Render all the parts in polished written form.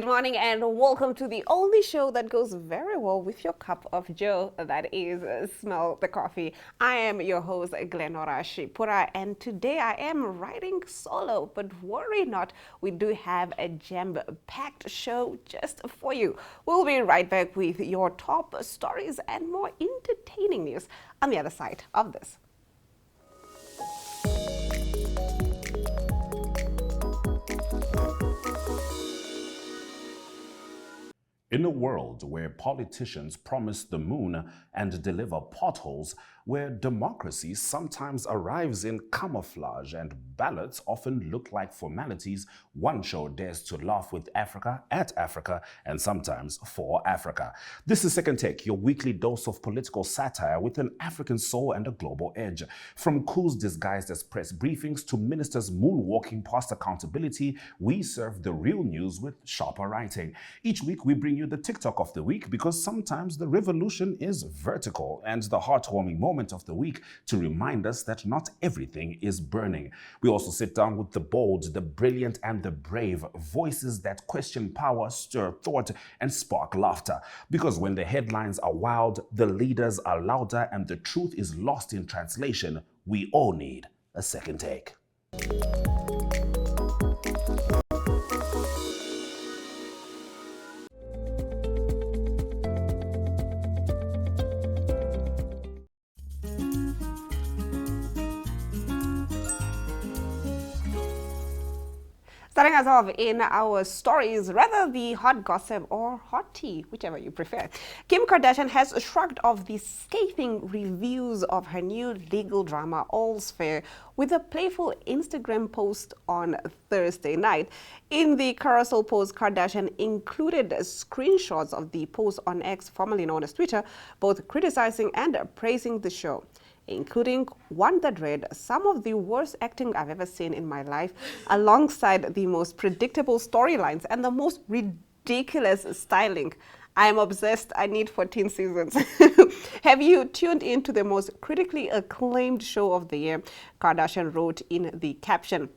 Good morning and welcome to the only show that goes very well with your cup of joe, that is Smell the Coffee. I am your host, Glenora Shipura, and today I am riding solo, but worry not, we do have a jam-packed show just for you. We'll be right back with your top stories and more entertaining news on the other side of this. In a world where politicians promise the moon and deliver potholes, where democracy sometimes arrives in camouflage and ballots often look like formalities, one show dares to laugh with Africa, at Africa, and sometimes for Africa. This is Second Take, your weekly dose of political satire with an African soul and a global edge. From coups disguised as press briefings to ministers moonwalking past accountability, we serve the real news with sharper writing. Each week we bring you the TikTok of the week because sometimes the revolution is vertical, and the heartwarming moment of the week to remind us that not everything is burning. We also sit down with the bold, the brilliant, and the brave, voices that question power, stir thought, and spark laughter. Because when the headlines are wild, the leaders are louder, and the truth is lost in translation, we all need a second take. Starting us off in our stories, rather the hot gossip or hot tea, whichever you prefer. Kim Kardashian has shrugged off the scathing reviews of her new legal drama, All's Fair, with a playful Instagram post on Thursday night. In the carousel post, Kardashian included screenshots of the post on X, formerly known as Twitter, both criticizing and praising the show, including one that read, "Some of the worst acting I've ever seen in my life," alongside the most predictable storylines and the most ridiculous styling. I am obsessed. I need 14 seasons. Have you tuned into the most critically acclaimed show of the year? Kardashian wrote in the caption.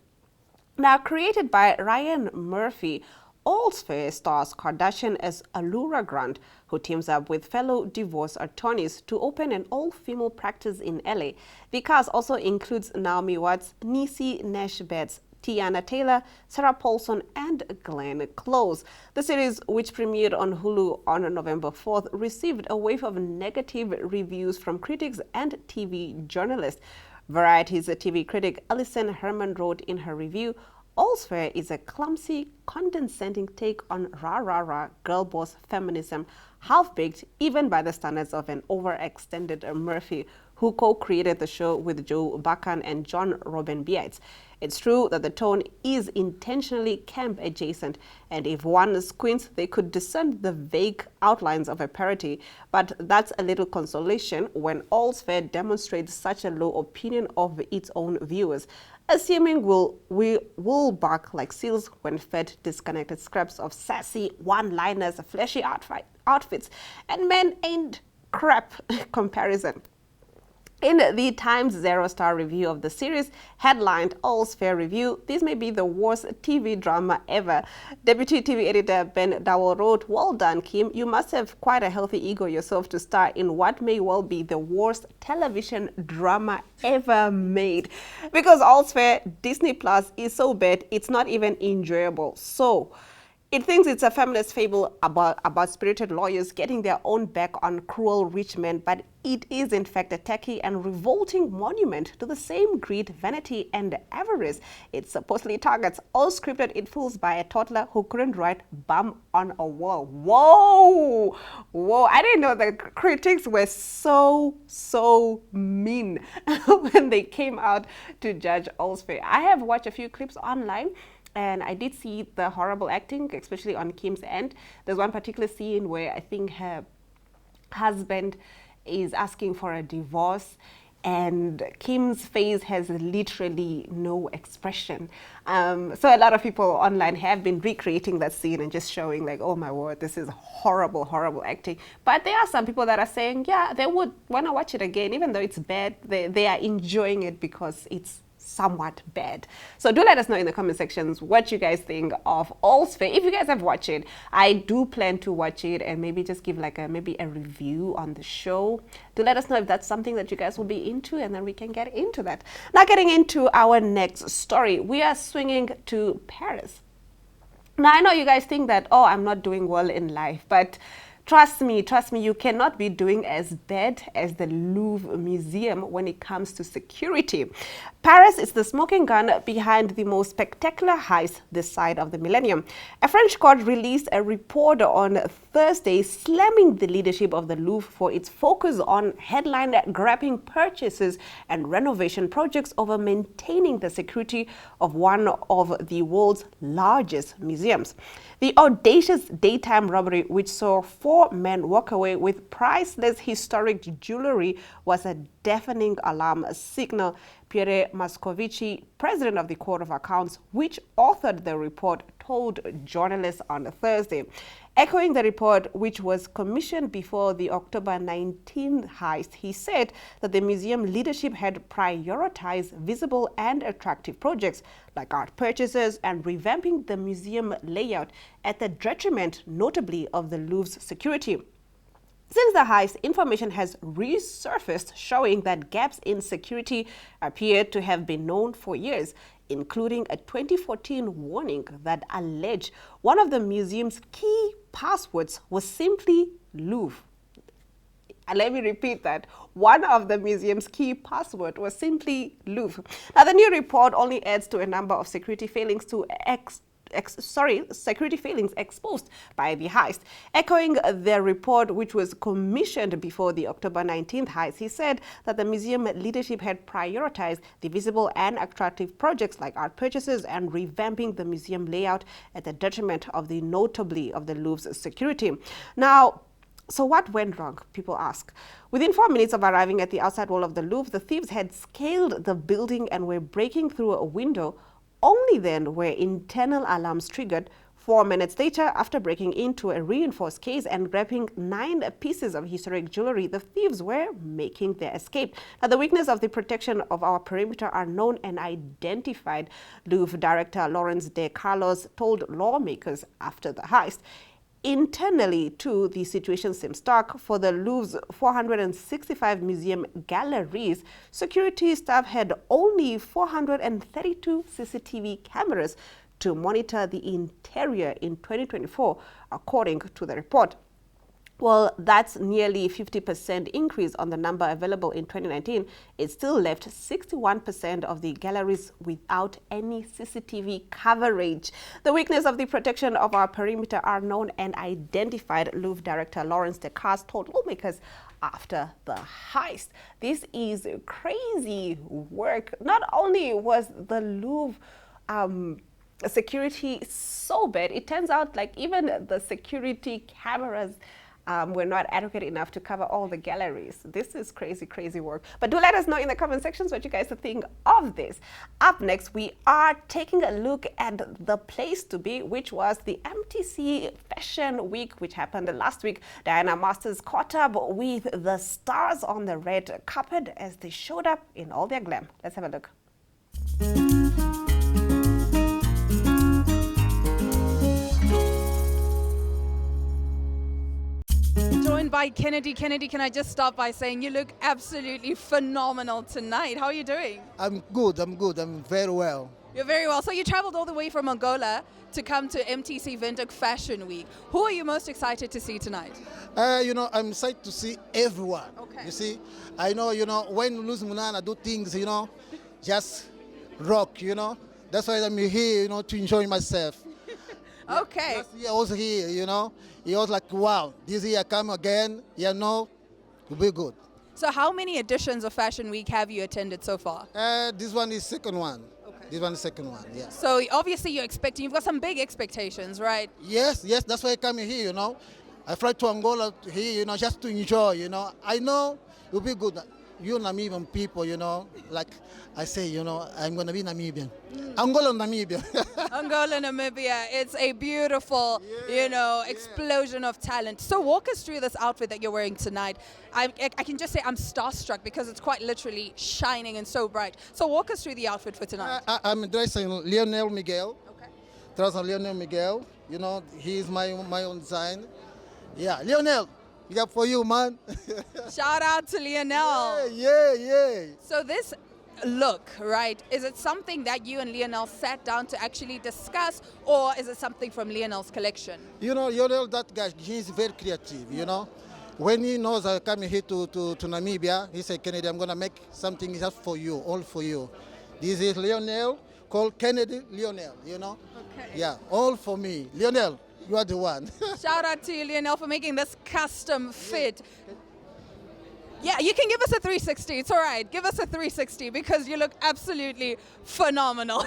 Now, created by Ryan Murphy, All's Fair stars Kardashian as Allura Grant, who teams up with fellow divorce attorneys to open an all-female practice in LA. The cast also includes Naomi Watts, Niecy Nash-Betts, Tiana Taylor, Sarah Paulson, and Glenn Close. The series, which premiered on Hulu on November 4th, received a wave of negative reviews from critics and TV journalists. Variety's TV critic Alison Herman wrote in her review, "All's Fair is a clumsy, condescending take on rah-rah-rah girl boss feminism, half-baked even by the standards of an overextended Murphy, who co-created the show with Joe Buchan and John Robin Biates. It's true that the tone is intentionally camp adjacent, and if one squints, they could discern the vague outlines of a parody, but that's a little consolation when All's Fair demonstrates such a low opinion of its own viewers, assuming we will bark like seals when fed disconnected scraps of sassy one-liners, flashy outfits, and men ain't crap comparison." In the Times Zero-star review of the series, headlined All's Fair Review, "This may be the worst TV drama ever." Deputy TV editor Ben Dowell wrote, "Well done, Kim. You must have quite a healthy ego yourself to star in what may well be the worst television drama ever made. Because All's Fair, Disney Plus, is so bad, it's not even enjoyable. So it thinks it's a feminist fable about spirited lawyers getting their own back on cruel rich men, but it is in fact a tacky and revolting monument to the same greed, vanity, and avarice it supposedly targets, all scripted in fools by a toddler who couldn't write bum on a wall." Whoa! Whoa, I didn't know the critics were so mean when they came out to judge All's Fair. I have watched a few clips online, and I did see the horrible acting, especially on Kim's end. There's one particular scene where I think her husband is asking for a divorce, and Kim's face has literally no expression. So a lot of people online have been recreating that scene and just showing like, oh my word, this is horrible, horrible acting. But there are some people that are saying, yeah, they would want to watch it again, even though it's bad. They are enjoying it because it's somewhat bad. So do let us know in the comment sections what you guys think of All's Fair. If you guys have watched it, I do plan to watch it and maybe just give like maybe a review on the show. Do let us know if that's something that you guys will be into, and then we can get into that. Now getting into our next story, we are swinging to Paris. Now I know you guys think that, oh, I'm not doing well in life, but trust me, you cannot be doing as bad as the Louvre Museum when it comes to security. Paris is the smoking gun behind the most spectacular heist this side of the millennium. A French court released a report on Thursday slamming the leadership of the Louvre for its focus on headline-grabbing purchases and renovation projects over maintaining the security of one of the world's largest museums. The audacious daytime robbery, which saw 4 men walk away with priceless historic jewelry, was a deafening alarm signal. Pierre Moscovici, president of the Court of Accounts, which authored the report, told journalists on Thursday. Echoing the report, which was commissioned before the October 19th heist, he said that the museum leadership had prioritized visible and attractive projects like art purchases and revamping the museum layout at the detriment, notably, of the Louvre's security. Since the heist, information has resurfaced showing that gaps in security appear to have been known for years, including a 2014 warning that alleged one of the museum's key passwords was simply Louvre. Let me repeat that. One of the museum's key password was simply Louvre. Now, the new report only adds to a number of security failings exposed by the heist. Echoing the report, which was commissioned before the October 19th heist, he said that the museum leadership had prioritized the visible and attractive projects like art purchases and revamping the museum layout at the detriment of the notably of the Louvre's security. Now, so what went wrong, people ask? Within 4 minutes of arriving at the outside wall of the Louvre, the thieves had scaled the building and were breaking through a window. Only then were internal alarms triggered. 4 minutes later, after breaking into a reinforced case and grabbing 9 pieces of historic jewelry, the thieves were making their escape. Now, the weakness of the protection of our perimeter are known and identified, Louvre director Lawrence de Carlos told lawmakers after the heist. Internally, too, the situation seems stark. For the Louvre's 465 museum galleries, security staff had only 432 CCTV cameras to monitor the interior in 2024, according to the report. Well, that's nearly 50% increase on the number available in 2019. It still left 61% of the galleries without any CCTV coverage. The weakness of the protection of our perimeter are known and identified, Louvre director Lawrence de Carlos told lawmakers after the heist. This is crazy work. Not only was the Louvre security so bad, it turns out like even the security cameras were not adequate enough to cover all the galleries. This is crazy, crazy work. But do let us know in the comment sections what you guys think of this. Up next, we are taking a look at the place to be, which was the MTC Fashion Week, which happened last week. Diana Masters caught up with the stars on the red carpet as they showed up in all their glam. Let's have a look. Joined by Kennedy. Kennedy, can I just start by saying you look absolutely phenomenal tonight. How are you doing? I'm good. I'm very well. You're very well. So you traveled all the way from Angola to come to MTC Windhoek Fashion Week. Who are you most excited to see tonight? I'm excited to see everyone. Okay. You see, I know, when Luz Munana do things, just rock, That's why I'm here, to enjoy myself. Okay. Last year I was here, It was like, wow, this year I come again, it'll be good. So how many editions of Fashion Week have you attended so far? This one is second one. Okay. This one is second one, yeah. So obviously you've got some big expectations, right? Yes, that's why I come here, I fly to Angola here, just to enjoy, I know it'll be good. you Namibian people, like I say, I'm going to be Namibian. Angola, Namibia. Angola, Namibia. It's a beautiful, explosion of talent. So walk us through this outfit that you're wearing tonight. I can just say I'm starstruck because it's quite literally shining and so bright. So walk us through the outfit for tonight. I'm dressing Lionel Miguel. Okay. Dressing Lionel Miguel. He's my own design. Yeah, Lionel, we got for you, man. Shout out to Lionel. Yeah. So this look, right, is it something that you and Lionel sat down to actually discuss, or is it something from Lionel's collection? Lionel, that guy, he's very creative, When he knows I'm coming here to Namibia, he said, Kennedy, I'm going to make something just for you, all for you. This is Lionel, called Kennedy Lionel, Okay. Yeah, all for me. Lionel, you are the one. Shout out to you, Lionel, for making this custom fit. Yeah, you can give us a 360. It's all right. Give us a 360 because you look absolutely phenomenal.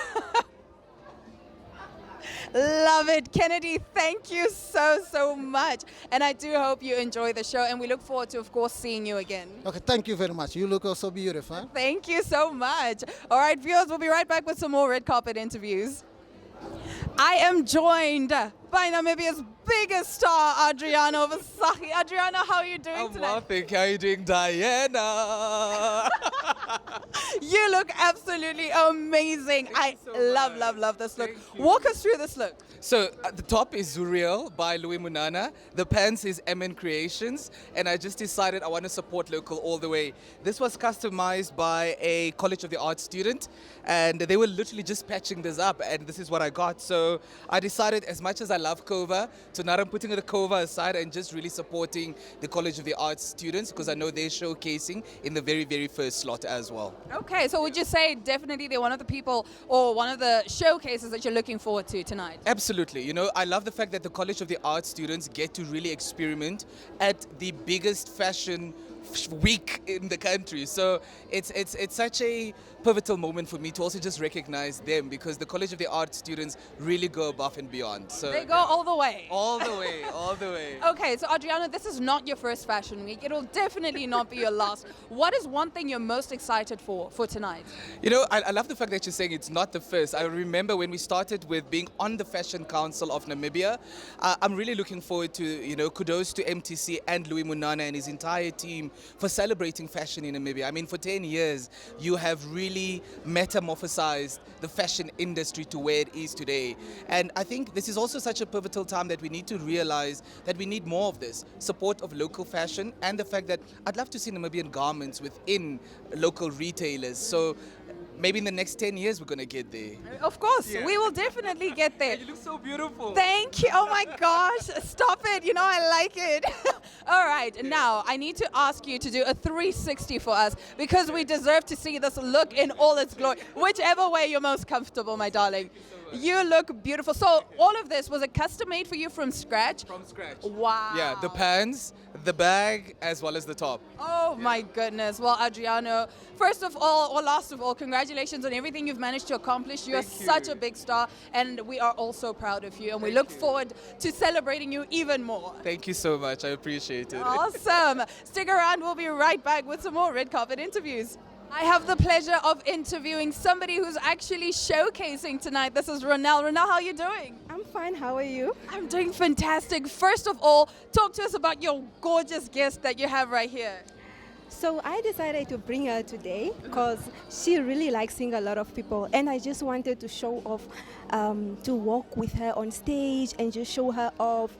Love it. Kennedy, thank you so much. And I do hope you enjoy the show. And we look forward to, of course, seeing you again. Okay, thank you very much. You look so beautiful. Thank you so much. All right, viewers, we'll be right back with some more red carpet interviews. I am joined by Namibia's biggest star, Adriano Vasahi. Adriano, how are you doing tonight? Well, thank you. How are you doing, Diana? You look absolutely amazing. I love this look. Walk us through this look. So the top is Zuriel by Louis Munana. The pants is MN Creations. And I just decided I want to support local all the way. This was customized by a College of the Arts student. And they were literally just patching this up. And this is what I got. So I decided, as much as I love Kova, so now I'm putting the Kova aside and just really supporting the College of the Arts students because I know they're showcasing in the very, very first slot as well. Okay, so would you say definitely they're one of the people or one of the showcases that you're looking forward to tonight? Absolutely. I love the fact that the College of the Arts students get to really experiment at the biggest fashion week in the country. So it's such a pivotal moment for me to also just recognize them because the College of the Arts students really go above and beyond. So They go all the way. all the way, all the way. Okay, so Adriano, this is not your first fashion week. It'll definitely not be your last. What is one thing you're most excited for tonight? I love the fact that you're saying it's not the first. I remember when we started with being on the Fashion Council of Namibia. I'm really looking forward to, kudos to MTC and Louis Munana and his entire team for celebrating fashion in Namibia. I mean, for 10 years, you have really metamorphosized the fashion industry to where it is today. And I think this is also such a pivotal time that we need to realize that we need more of this support of local fashion and the fact that I'd love to see Namibian garments within local retailers. So maybe in the next 10 years we're going to get there. Of course, we will definitely get there. You look so beautiful. Thank you. Oh my gosh, stop it. I like it. All right, now I need to ask you to do a 360 for us because we deserve to see this look in all its glory. Whichever way you're most comfortable, my darling. You look beautiful. So all of this, was it custom made for you from scratch? From scratch. Wow. Yeah, the pants, the bag, as well as the top. Oh my goodness. Well, Adriano, first of all, or last of all, congratulations on everything you've managed to accomplish. You're such a big star, and we are all so proud of you, and we look forward to celebrating you even more. Thank you so much. I appreciate it. Awesome. Stick around. We'll be right back with some more red carpet interviews. I have the pleasure of interviewing somebody who's actually showcasing tonight. This is Ronelle. Ronelle, how are you doing? I'm fine. How are you? I'm doing fantastic. First of all, talk to us about your gorgeous guest that you have right here. So I decided to bring her today because she really likes seeing a lot of people, and I just wanted to show off, to walk with her on stage and just show her off,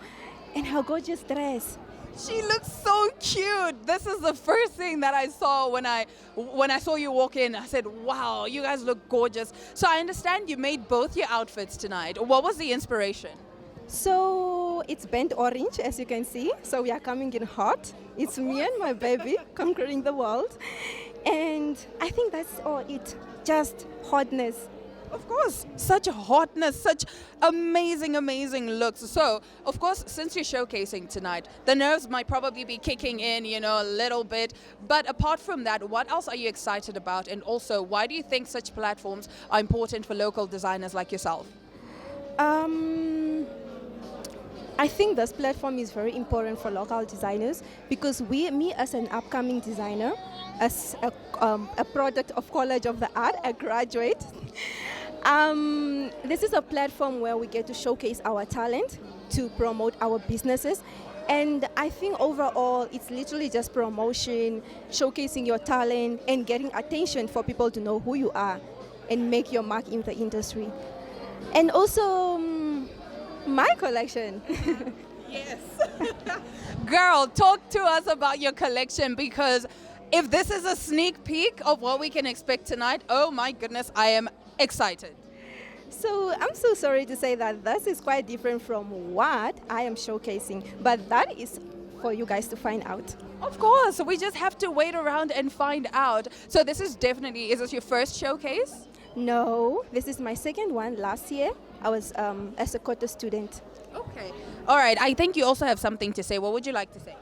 and her gorgeous dress. She looks so cute. This is the first thing that I saw when I saw you walk in. I said, wow, you guys look gorgeous. So I understand you made both your outfits tonight. What was the inspiration? So it's burnt orange, as you can see. So we are coming in hot. It's me and my baby conquering the world. And I think that's all it, just hotness. Of course, such hotness, such amazing looks. So, of course, since you're showcasing tonight, the nerves might probably be kicking in, a little bit. But apart from that, what else are you excited about? And also, why do you think such platforms are important for local designers like yourself? I think this platform is very important for local designers because me as an upcoming designer, a product of College of the Art, a graduate. This is a platform where we get to showcase our talent, to promote our businesses. And I think overall, it's literally just promotion, showcasing your talent, and getting attention for people to know who you are and make your mark in the industry. And also, my collection. Yes. Girl, talk to us about your collection, because if this is a sneak peek of what we can expect tonight, oh my goodness, I am excited. So I'm so sorry to say that this is quite different from what I am showcasing, but that is for you guys to find out. Of course, we just have to wait around and find out. So this is definitely, is this your first showcase? No, this is my second one. Last year, I was a Sokoto student. Okay. All right, I think you also have something to say. What would you like to say?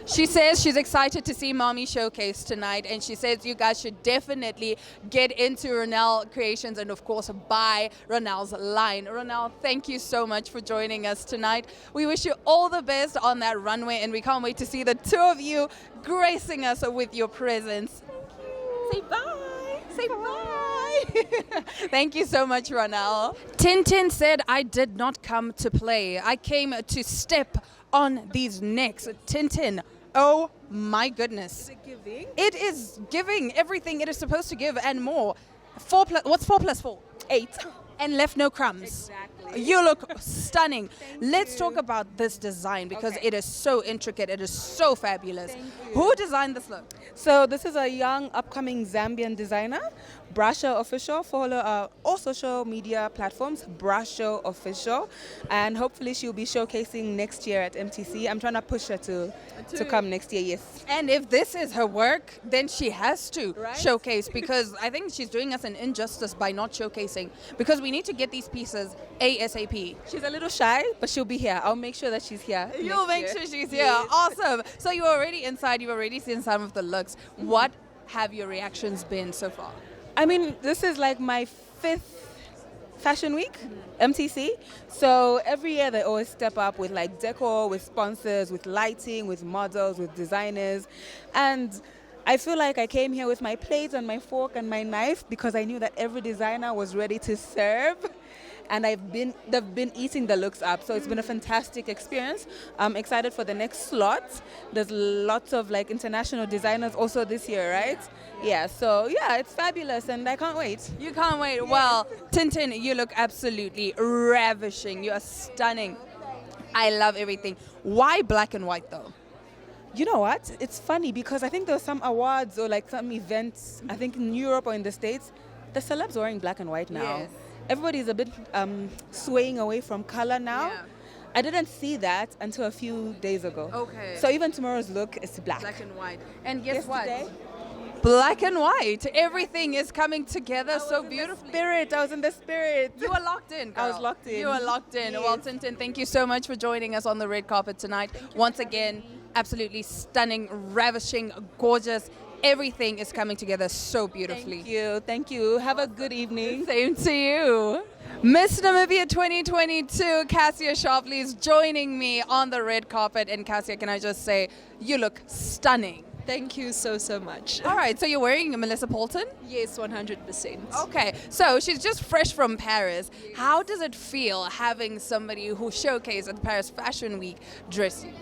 She says she's excited to see Mommy showcase tonight, and she says you guys should definitely get into Ronelle Creations and, of course, buy Ronelle's line. Ronelle, thank you so much for joining us tonight. We wish you all the best on that runway, and we can't wait to see the two of you gracing us with your presence. Thank you. Say bye. Say bye. Thank you so much, Ronelle. Tintin said, I did not come to play. I came to step on these necks. Tintin, oh my goodness. Is it giving? It is giving everything it is supposed to give and more. What's 4 plus 4? 8. And left no crumbs. Exactly. You look stunning. Let's you. talk about this design, because Okay. it is so intricate. It is so fabulous. Thank you. Who designed this look? So this is a young upcoming Zambian designer, Brasho Official. Follow all social media platforms, Brasho Official, and hopefully she'll be showcasing next year at MTC. I'm trying to push her to come next year. Yes. And if this is her work, then she has to Right? showcase, because I think she's doing us an injustice by not showcasing, because we need to get these pieces ASAP. She's a little shy, but she'll be here. I'll make sure that she's here. You'll next make year. sure she's here. Awesome. So you're already inside. You've already seen some of the looks. What have your reactions been so far? I mean, this is like my 5th fashion week, MTC. So every year they always step up with like decor, with sponsors, with lighting, with models, with designers. And I feel like I came here with my plate and my fork and my knife because I knew that every designer was ready to serve. And they've been eating the looks up. So it's been a fantastic experience. I'm excited for the next slot. There's lots of like international designers also this year, right? Yeah, so yeah, it's fabulous and I can't wait. You can't wait. Well, Tintin, you look absolutely ravishing. You are stunning. I love everything. Why black and white though? You know what? It's funny because I think there were some awards or like some events, I think in Europe or in the States, the celebs are wearing black and white now. Yes. Everybody's a bit swaying away from color now. Yeah. I didn't see that until a few days ago. Okay. So even tomorrow's look is black. Black and white. And guess Yesterday, what? Black and white. Everything is coming together so beautifully. I was in the spirit. You were locked in, girl. I was locked in. You were locked in. Yes. Well, Tintin, thank you so much for joining us on the red carpet tonight. Once again, absolutely stunning, ravishing, gorgeous. Everything is coming together so beautifully. Thank you. Thank you. Have a good evening. Same to you. Miss Namibia 2022, Cassia Sharpley is joining me on the red carpet. And Cassia, can I just say, you look stunning. Thank you so much. All right, so you're wearing a Melissa Polton? Yes, 100%. Okay, so she's just fresh from Paris. How does it feel having somebody who showcased at the Paris Fashion Week dress you?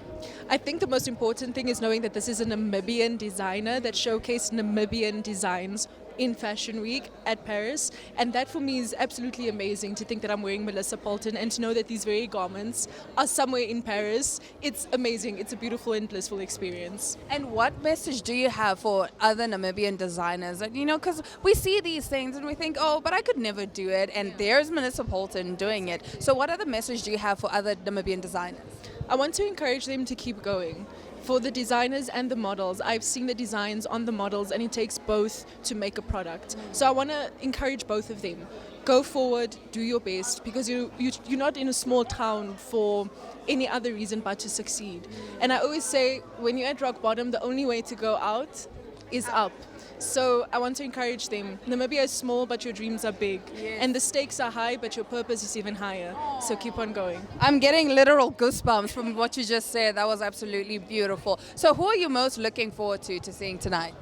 I think the most important thing is knowing that this is a Namibian designer that showcased Namibian designs in Fashion Week at Paris, and that for me is absolutely amazing to think that I'm wearing Melissa Polton and to know that these very garments are somewhere in Paris. It's amazing. It's a beautiful and blissful experience. And what message do you have for other Namibian designers? You know, because we see these things and we think, oh, but I could never do it, and there's Melissa Polton doing it. So what other message do you have for other Namibian designers? I want to encourage them to keep going. For the designers and the models, I've seen the designs on the models and it takes both to make a product. So I want to encourage both of them. Go forward, do your best, because you're not in a small town for any other reason but to succeed. And I always say, when you're at rock bottom, the only way to go out is up. So I want to encourage them. Namibia is small, but your dreams are big. And the stakes are high, but your purpose is even higher. So keep on going. I'm getting literal goosebumps from what you just said. That was absolutely beautiful. So who are you most looking forward to seeing tonight?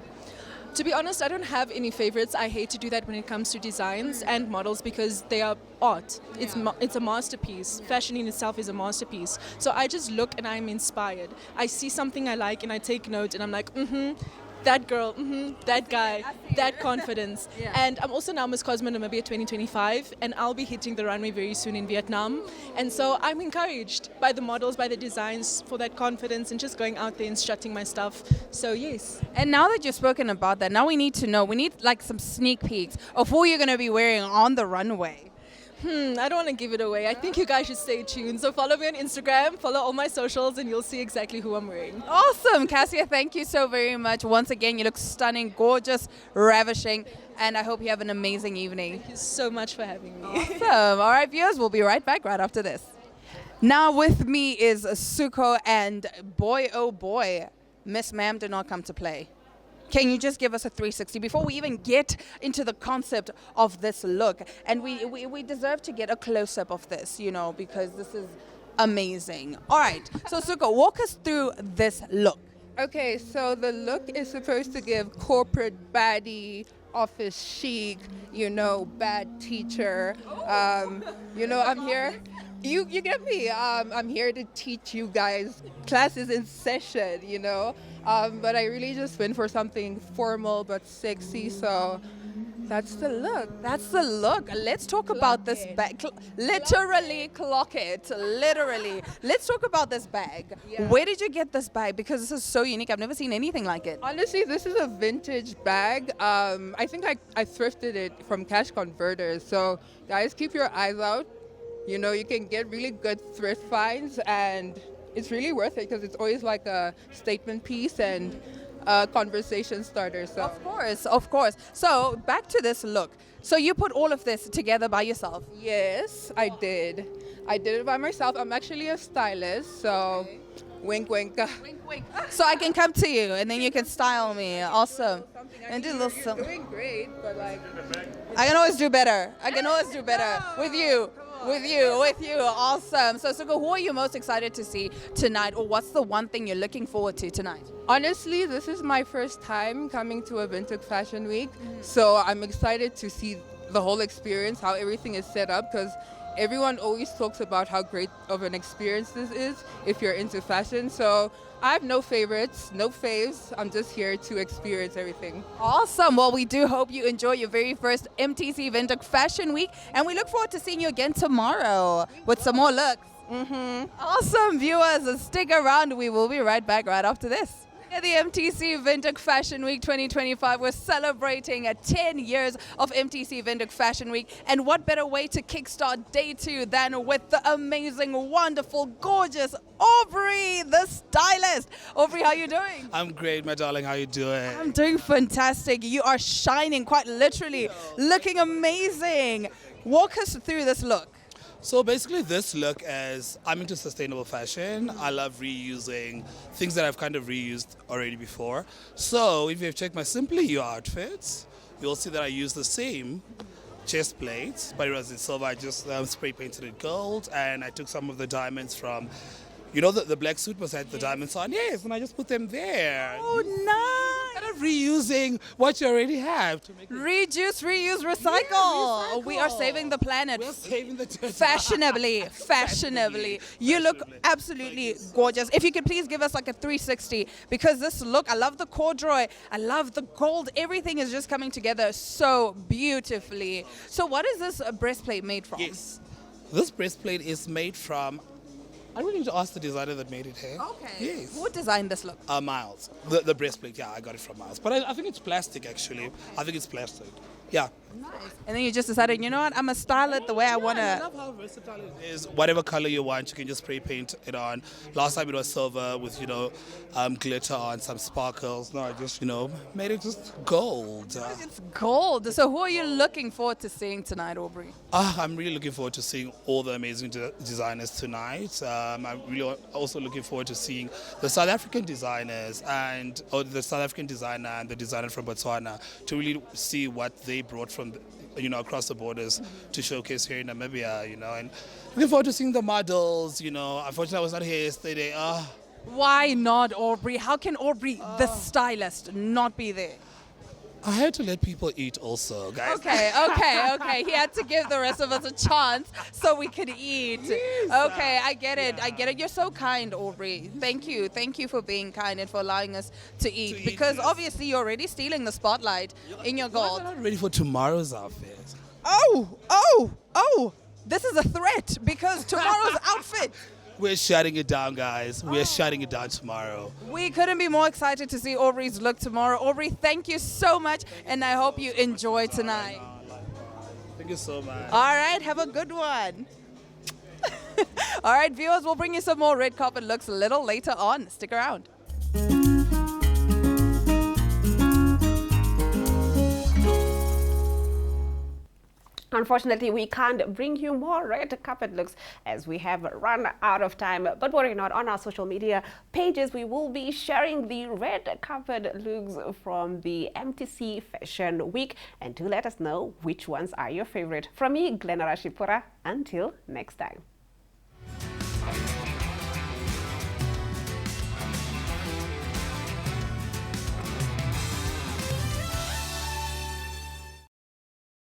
To be honest, I don't have any favorites. I hate to do that when it comes to designs and models because they are art. It's a masterpiece. Fashion in itself is a masterpiece. So I just look and I'm inspired. I see something I like and I take note and I'm like, that girl, that guy, that confidence. And I'm also now Miss Cosmo Namibia 2025 and I'll be hitting the runway very soon in Vietnam. And so I'm encouraged by the models, by the designs for that confidence and just going out there and strutting my stuff. So yes. And now that you've spoken about that, now we need to know, we need like some sneak peeks of who you're going to be wearing on the runway. I don't want to give it away. I think you guys should stay tuned. So follow me on Instagram, follow all my socials, and you'll see exactly who I'm wearing. Awesome. Cassia, thank you so very much. Once again, you look stunning, gorgeous, ravishing, and I hope you have an amazing evening. Thank you so much for having me. Awesome. All right, viewers, we'll be right back right after this. Now with me is Suko, and boy, oh boy, Miss Ma'am did not come to play. Can you just give us a 360 before we even get into the concept of this look? And we deserve to get a close-up of this, you know, because this is amazing. All right, so Suko, walk us through this look. Okay, so the look is supposed to give corporate baddie, office chic, you know, bad teacher. You know, I'm here. You get me. I'm here to teach you guys. Class is in session, you know. But I really just went for something formal but sexy, so that's the look. That's the look. Let's talk about this bag. Literally, clock it. Literally. Let's talk about this bag. Yeah. Where did you get this bag? Because this is so unique. I've never seen anything like it. Honestly, this is a vintage bag. I think I thrifted it from Cash Converters. So guys, keep your eyes out. You know, you can get really good thrift finds and it's really worth it because it's always like a statement piece and a conversation starter. So Of course. So back to this look. So you put all of this together by yourself? yes, I did. I did it by myself. I'm actually a stylist, so wink, wink. Wink, wink. So I can come to you and then you can style me. Awesome. And do a little You're something. doing great, but like, I can always do better. I can always do better with you. With you. Awesome. So, Suko, who are you most excited to see tonight, or what's the one thing you're looking forward to tonight? honestly, this is my first time coming to a Windhoek Fashion Week, so I'm excited to see the whole experience, how everything is set up, because everyone always talks about how great of an experience this is if you're into fashion. So I have no favorites, no faves. I'm just here to experience everything. Awesome. Well, we do hope you enjoy your very first MTC Windhoek Fashion Week, and we look forward to seeing you again tomorrow with some more looks. Awesome, viewers. Stick around. We will be right back right after this. At the MTC Windhoek Fashion Week 2025, we're celebrating 10 years of MTC Windhoek Fashion Week. And what better way to kickstart day 2 than with the amazing, wonderful, gorgeous Aubrey, the stylist. Aubrey, how you doing? I'm great, my darling. How you doing? I'm doing fantastic. You are shining, quite literally, looking amazing. Walk us through this look. So basically this look is, I'm into sustainable fashion. I love reusing things that I've kind of reused already before. So if you've checked my Simply You outfits, you'll see that I use the same chest plate, but it was in silver. I just spray painted it gold, and I took some of the diamonds from, you know, the black suit was had the diamonds on. Yes, and I just put them there. Oh, nice. Kind of reusing what you already have to make it. Reduce, reuse, recycle. recycle. We are saving the planet. We're saving the Fashionably. You look absolutely gorgeous. If you could please give us like a 360, because this look, I love the corduroy, I love the gold. Everything is just coming together so beautifully. So what is this breastplate made from? Yes. This breastplate is made from, I really need to ask the designer that made it here. Okay. Yes. Who designed this look? Miles. The breastplate, yeah, I got it from Miles. But I think it's plastic, actually. I think it's plastic. Yeah, And then you just decided, you know what, I'm going to style it the way I want I to. love how versatile it is. Whatever color you want, you can just spray paint it on. Last time it was silver with, glitter on, some sparkles. No, I just, made it just gold. It's gold. So who are you looking forward to seeing tonight, Aubrey? I'm really looking forward to seeing all the amazing designers tonight. I'm really also looking forward to seeing the South African designers the South African designer and the designer from Botswana to really see what they brought from across the borders to showcase here in Namibia, and looking forward to seeing the models, Unfortunately, I was not here yesterday. Why not, Aubrey? How can Aubrey, the stylist, not be there? I had to let people eat also, guys. Okay. He had to give the rest of us a chance so we could eat. Okay, I get it. You're so kind, Aubrey. Thank you for being kind and for allowing us to eat. Because obviously you're already stealing the spotlight in your gold. I'm not ready for tomorrow's outfit. Oh! This is a threat because tomorrow's outfit. We're shutting it down, guys. We're shutting it down tomorrow. We couldn't be more excited to see Aubrey's look tomorrow. Aubrey, thank you so much, and I hope you enjoy tonight. Thank you so much. All right, have a good one. All right, viewers, we'll bring you some more red carpet looks a little later on. Stick around. Unfortunately, we can't bring you more red carpet looks as we have run out of time. But worry not, on our social media pages, we will be sharing the red carpet looks from the MTC Fashion Week. And do let us know which ones are your favorite. From me, Glenara Shipura, until next time.